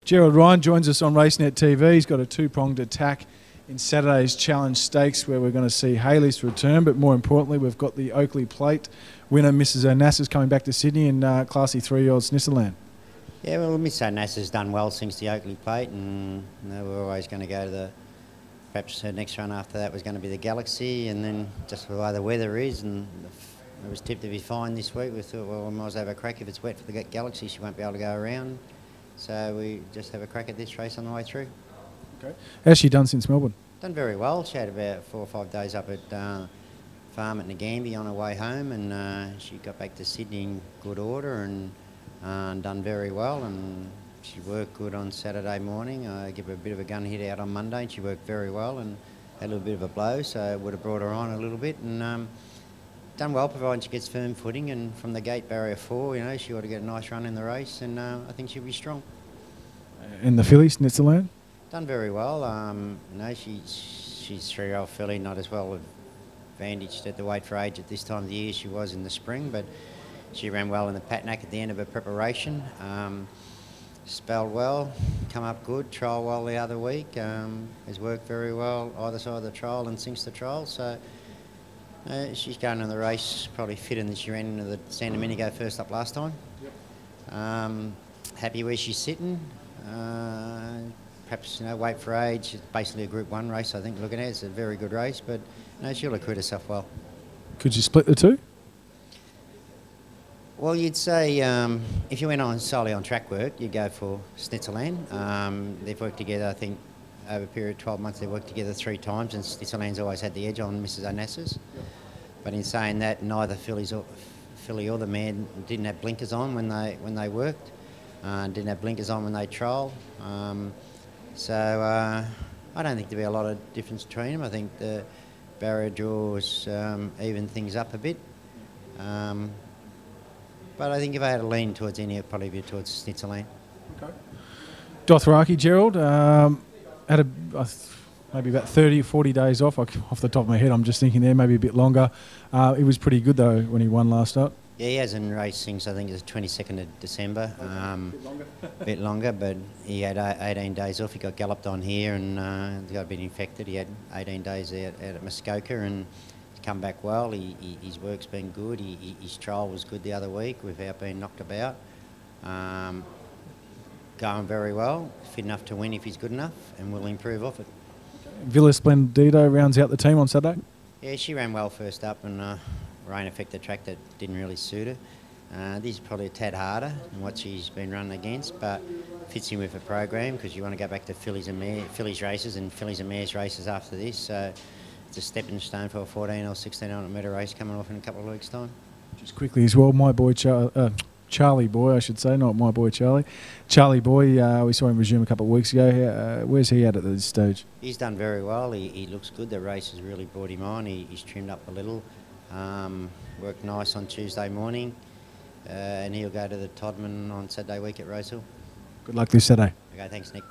Gerald Ryan joins us on Racenet TV. He's got a two-pronged attack in Saturday's Challenge Stakes where we're going to see Hayley's return, but more importantly we've got the Oakley Plate winner Mrs Onassis coming back to Sydney in classy 3-year-old Snitterland. Yeah, well, Miss Onassis has done well since the Oakley Plate, and we're always going to go to perhaps her next run after that was going to be the Galaxy, and then just the way the weather is, and it was tipped to be fine this week. We thought, well, we might as well have a crack. If it's wet for the Galaxy, she won't be able to go around. So we just have a crack at this race on the way through. Okay. How's she done since Melbourne? Done very well. She had about 4 or 5 days up at farm at Nagambie on her way home, and she got back to Sydney in good order and done very well. And she worked good on Saturday morning. I gave her a bit of a gun hit out on Monday, and she worked very well and had a little bit of a blow, so it would have brought her on a little bit. And done well, providing she gets firm footing, and from the gate barrier 4, you know, she ought to get a nice run in the race, and I think she'll be strong. In the fillies, Snitterland? Done very well. You know, she's 3-year-old filly, not as well advantaged at the weight for age at this time of the year she was in the spring, but she ran well in the Patnack at the end of her preparation. Spelled well, come up good, trial well the other week, has worked very well either side of the trial and since the trial, so she's going in the race probably fitter than she ran into the San Domenico first up last time. Yep. Happy where she's sitting. Perhaps, you know, weight for age, it's basically a Group 1 race, I think, looking at it. It's a very good race, but you know, she'll acquit herself well. Could you split the two? Well, you'd say if you went on solely on track work, you'd go for Snitterland. They've worked together, I think, over a period of 12 months, they've worked together 3 times, and Snitterland's always had the edge on Mrs Onassis. Yep. But in saying that, neither filly or the mare didn't have blinkers on when they worked, didn't have blinkers on when they trialled. So I don't think there'll be a lot of difference between them. I think the barrier draws even things up a bit. But I think if I had to lean towards any, it'd probably be towards Snitterland. Okay. Dothraki, Gerald, had maybe about 30 or 40 days off the top of my head. I'm just thinking there, maybe a bit longer. He was pretty good though when he won last up. Yeah, he hasn't raced since I think it was 22nd of December. A bit longer, but he had 18 days off. He got galloped on here and got a bit infected. He had 18 days out at Muskoka and he's come back well. His work's been good. His trial was good the other week without being knocked about. Going very well, fit enough to win if he's good enough, and will improve off it. Villa Splendido rounds out the team on Saturday? Yeah, she ran well first up, and rain affected the track that didn't really suit her. This is probably a tad harder than what she's been running against, but fits in with her program because you want to go back to fillies races and fillies and mares races after this. So it's a stepping stone for a 14 or 1600 metre race coming off in a couple of weeks' time. Just quickly as well, my boy Charlie Boy, I should say, not my boy Charlie. Charlie Boy, we saw him resume a couple of weeks ago. Where's he at this stage? He's done very well. He looks good. The race has really brought him on. He's trimmed up a little. Worked nice on Tuesday morning. And he'll go to the Todman on Saturday week at Rosehill. Good luck this Saturday. Okay, thanks, Nick.